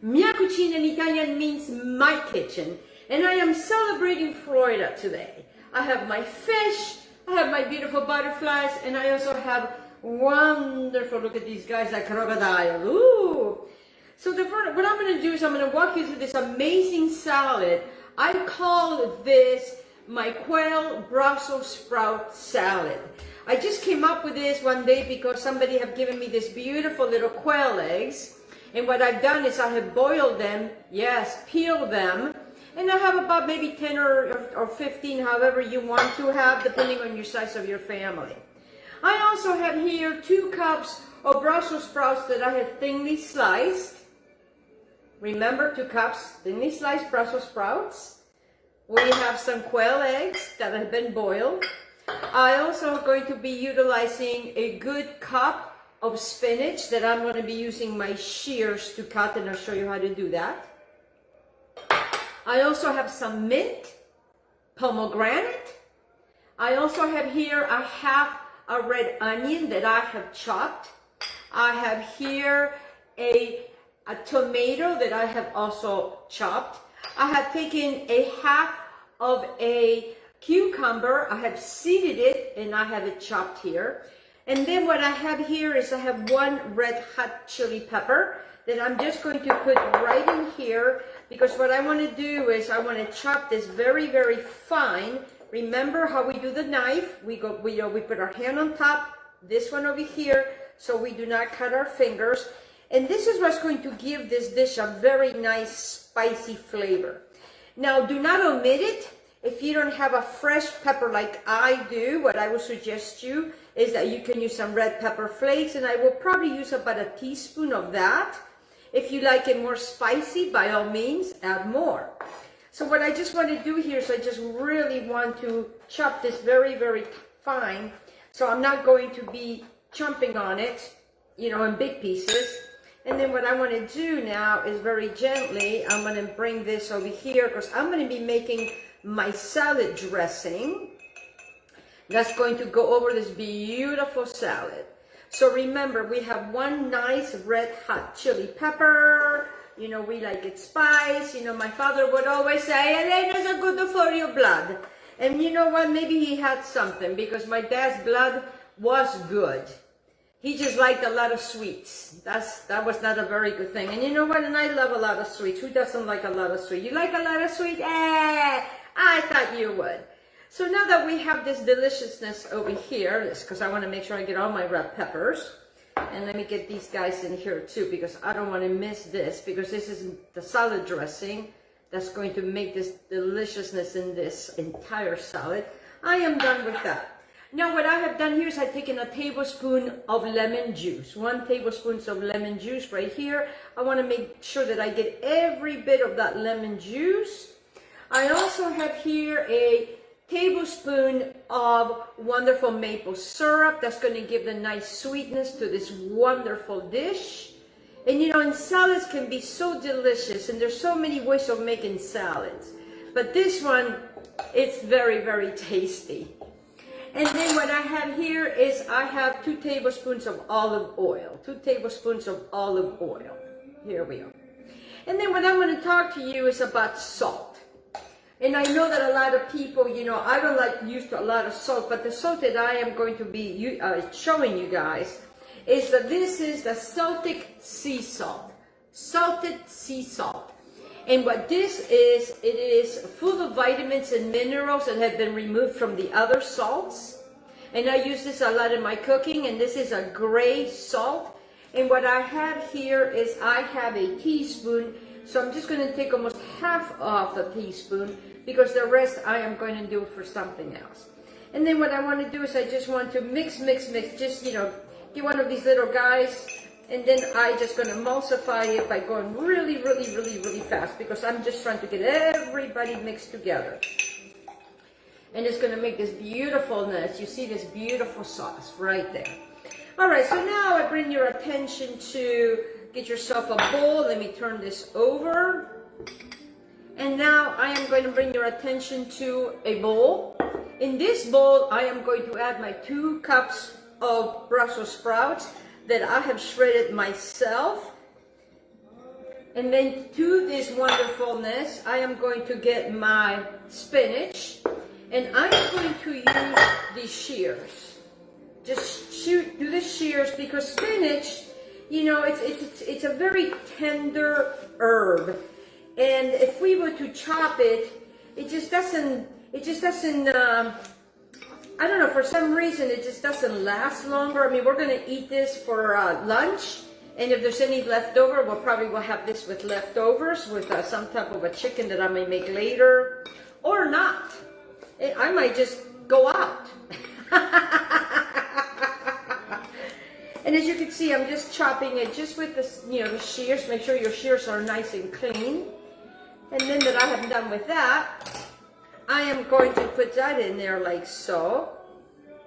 Mia cucina in Italian means my kitchen, and I am celebrating Florida today. I have my fish, I have my beautiful butterflies, and I also have wonderful, look at these guys, like crocodile. Ooh! So what I'm going to do is I'm going to walk you through this amazing salad. I call this my quail Brussels sprout salad. I just came up with this one day because somebody have given me this beautiful little quail eggs. And what I've done is I have boiled them, yes, peeled them, and I have about maybe 10 or 15, however you want to have, depending on your size of your family. I also have here 2 cups of Brussels sprouts that I have thinly sliced. Remember, 2 cups thinly sliced Brussels sprouts. We have some quail eggs that have been boiled. I also am going to be utilizing a good cup of spinach that I'm going to be using my shears to cut, and I'll show you how to do that. I also have some mint, pomegranate. I also have here a half a red onion that I have chopped. I have here a tomato that I have also chopped. I have taken a half of a cucumber. I have seeded it and I have it chopped here. And then what I have here is I have 1 red hot chili pepper that I'm just going to put right in here, because what I want to do is I want to chop this very, very fine. Remember how we do the knife? We put our hand on top, this one over here, so we do not cut our fingers. And this is what's going to give this dish a very nice spicy flavor. Now, do not omit it. If you don't have a fresh pepper like I do, what I would suggest you is that you can use some red pepper flakes, and I will probably use about a teaspoon of that. If you like it more spicy, by all means, add more. So what I just want to do here is I just really want to chop this very, very fine. So I'm not going to be chomping on it, you know, in big pieces. And then what I want to do now is very gently, I'm going to bring this over here because I'm going to be making my salad dressing that's going to go over this beautiful salad. So remember, we have 1 nice red hot chili pepper. You know, we like it spice. You know, my father would always say, Elena's a good for your blood. And you know what? Maybe he had something, because my dad's blood was good. He just liked a lot of sweets. That was not a very good thing. And you know what? And I love a lot of sweets. Who doesn't like a lot of sweets? You like a lot of sweets? I thought you would. So now that we have this deliciousness over here, because I want to make sure I get all my red peppers. And let me get these guys in here too, because I don't want to miss this, because this is the salad dressing that's going to make this deliciousness in this entire salad. I am done with that. Now what I have done here is I've taken a tablespoon of lemon juice. 1 tablespoon of lemon juice right here. I want to make sure that I get every bit of that lemon juice. I also have here a tablespoon of wonderful maple syrup that's going to give the nice sweetness to this wonderful dish. And you know, and salads can be so delicious, and there's so many ways of making salads, but this one, it's very, very tasty. And then what I have here is I have 2 tablespoons of olive oil. 2 tablespoons of olive oil. Here we are. And then what I'm going to talk to you is about salt. And I know that a lot of people, you know, I don't like use a lot of salt, but the salt that I am going to be showing you guys is that this is the Celtic sea salt. Salted sea salt. And what this is, it is full of vitamins and minerals that have been removed from the other salts. And I use this a lot in my cooking, and this is a gray salt. And what I have here is I have a teaspoon. So I'm just going to take almost half of the teaspoon, because the rest I am going to do for something else. And then what I want to do is I just want to mix, just, you know, get one of these little guys, And then I just gonna emulsify it by going really, really, really, really fast, because I'm just trying to get everybody mixed together. And it's gonna make this beautifulness. You see this beautiful sauce right there. All right, so now I bring your attention to get yourself a bowl. Let me turn this over. And now I am going to bring your attention to a bowl. In this bowl, I am going to add my 2 cups of Brussels sprouts that I have shredded myself. And then to this wonderfulness, I am going to get my spinach, and I'm going to use these shears. Just do the shears, because spinach, you know, it's a very tender herb, and if we were to chop it, it just doesn't. I don't know, for some reason it just doesn't last longer. I mean, we're gonna eat this for lunch, and if there's any leftover, we'll probably have this with leftovers, with some type of a chicken that I may make later, or not. I might just go out. And as you can see, I'm just chopping it just with the, you know, the shears. Make sure your shears are nice and clean. And then that I have done with that, I am going to put that in there like so.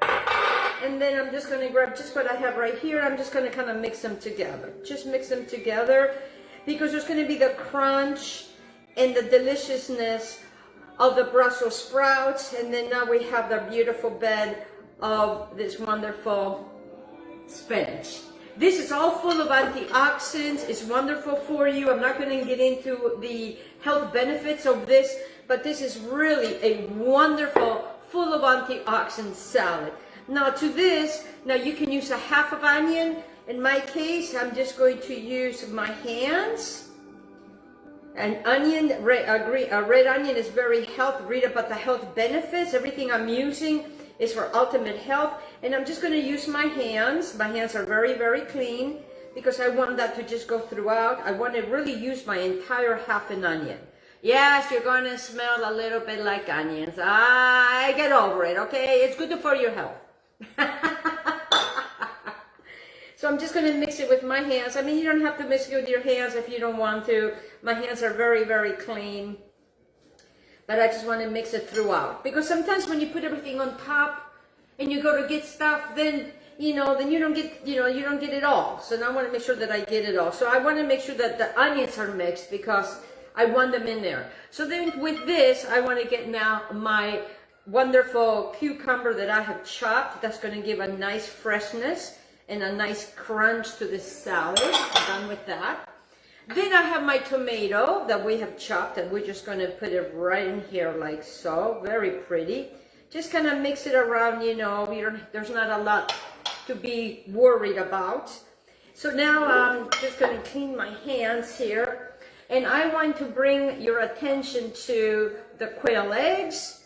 And then I'm just going to grab just what I have right here. I'm just going to kind of mix them together. Just mix them together, because there's going to be the crunch and the deliciousness of the Brussels sprouts. And then now we have the beautiful bed of this wonderful spinach. This is all full of antioxidants. It's wonderful for you. I'm not going to get into the health benefits of this, but this is really a wonderful, full of antioxidant salad. Now to this, now you can use a half of onion. In my case, I'm just going to use my hands. An onion, a red onion is very healthy. Read about the health benefits. Everything I'm using is for ultimate health. And I'm just going to use my hands. My hands are very, very clean, because I want that to just go throughout. I want to really use my entire half an onion. Yes, you're going to smell a little bit like onions. I get over it, okay? It's good for your health. So I'm just going to mix it with my hands. I mean, you don't have to mix it with your hands if you don't want to. My hands are very, very clean. But I just want to mix it throughout. Because sometimes when you put everything on top and you go to get stuff, then, you know, then you don't get, you don't get it all. So now I want to make sure that I get it all. So I want to make sure that the onions are mixed, because I want them in there. So then with this, I want to get now my wonderful cucumber that I have chopped. That's going to give a nice freshness and a nice crunch to this salad. Done with that. Then I have my tomato that we have chopped, and we're just going to put it right in here like so. Very pretty. Just kind of mix it around, you know. There's not a lot to be worried about. So now I'm just going to clean my hands here. And I want to bring your attention to the quail eggs.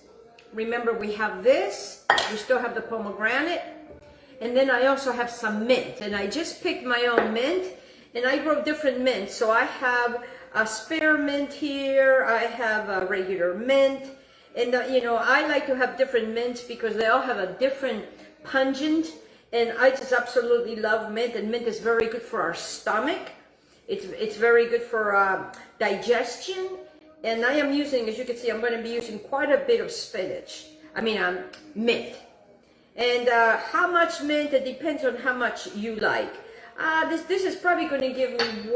Remember, we have this. We still have the pomegranate. And then I also have some mint. And I just picked my own mint. And I grow different mints. So I have a spearmint here. I have a regular mint. And, you know, I like to have different mints because they all have a different pungent. And I just absolutely love mint. And mint is very good for our stomach. It's very good for digestion. And I am using, as you can see, I'm going to be using quite a bit of spinach. Mint. And how much mint, it depends on how much you like. This is probably going to give me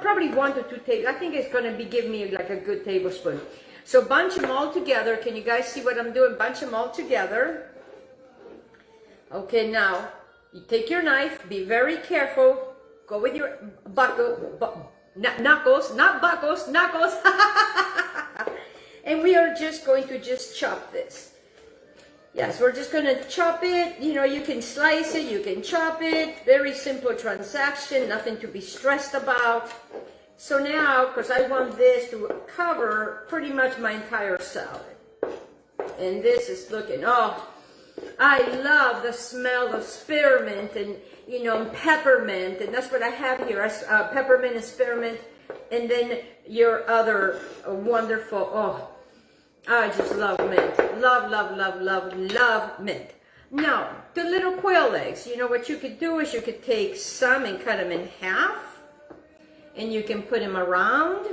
probably 1 to 2 tablespoons. I think it's going to be giving me like a good tablespoon. So bunch them all together. Can you guys see what I'm doing? Bunch them all together. Okay, now you take your knife. Be very careful. Go with your knuckles, not buckles, knuckles. And we are just going to just chop this. Yes, we're just going to chop it. You know, you can slice it, you can chop it. Very simple transaction, nothing to be stressed about. So now, because I want this to cover pretty much my entire salad. And this is looking, oh, I love the smell of spearmint and, you know, peppermint. And that's what I have here, peppermint and spearmint. And then your other wonderful, oh, I just love mint. Love, love, love, love, love mint. Now, the little quail eggs, you know what you could do is you could take some and cut them in half, and you can put them around.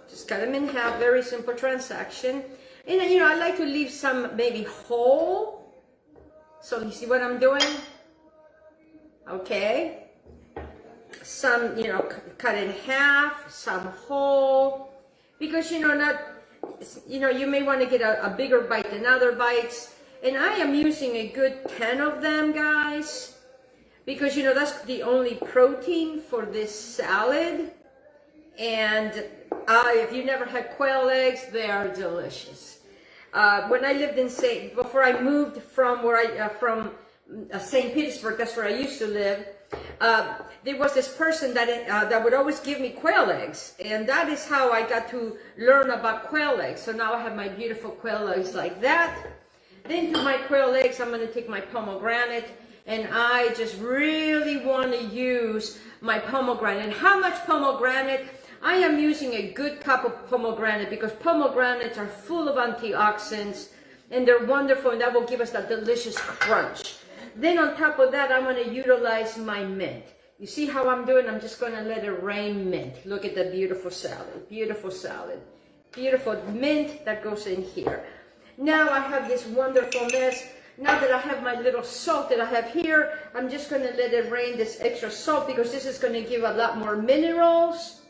Just cut them in half, very simple transaction. And then, you know, I like to leave some maybe whole. So you see what I'm doing? Okay. Some, you know, cut in half, some whole. Because, you know, you may want to get a bigger bite than other bites. And I am using a good 10 of them, guys. Because, you know, that's the only protein for this salad. And if you never had quail eggs, they are delicious. When I lived in before I moved from St. Petersburg, that's where I used to live, there was this person that would always give me quail eggs, and that is how I got to learn about quail eggs. So now I have my beautiful quail eggs like that. Then to my quail eggs, I'm going to take my pomegranate, and I just really want to use my pomegranate. And how much pomegranate? I am using a good cup of pomegranate because pomegranates are full of antioxidants and they're wonderful, and that will give us that delicious crunch. Then on top of that, I'm going to utilize my mint. You see how I'm doing? I'm just going to let it rain mint. Look at the beautiful salad. Beautiful salad. Beautiful mint that goes in here. Now I have this wonderfulness. Now that I have my little salt that I have here, I'm just going to let it rain this extra salt because this is going to give a lot more minerals.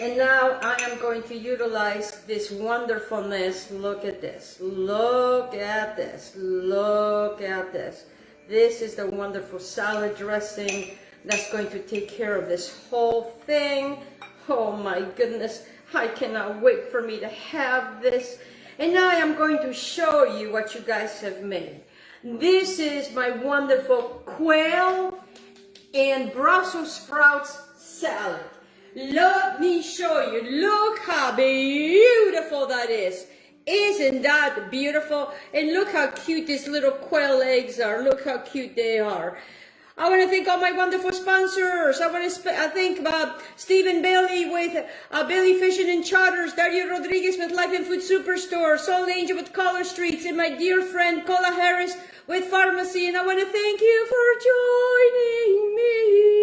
And now I am going to utilize this wonderfulness. Look at this. Look at this. Look at this. This is the wonderful salad dressing that's going to take care of this whole thing. Oh my goodness. I cannot wait for me to have this. And now I am going to show you what you guys have made. This is my wonderful quail and Brussels sprouts salad. Let me show you. Look how beautiful that is. Isn't that beautiful? And look how cute these little quail eggs are. Look how cute they are. I want to thank all my wonderful sponsors. I want to thank Stephen Bailey with Bailey Fishing and Charters, Dario Rodriguez with Life and Food Superstore, Soul Angel with Collar Streets, and my dear friend Cola Harris with FARMASI. And I want to thank you for joining me.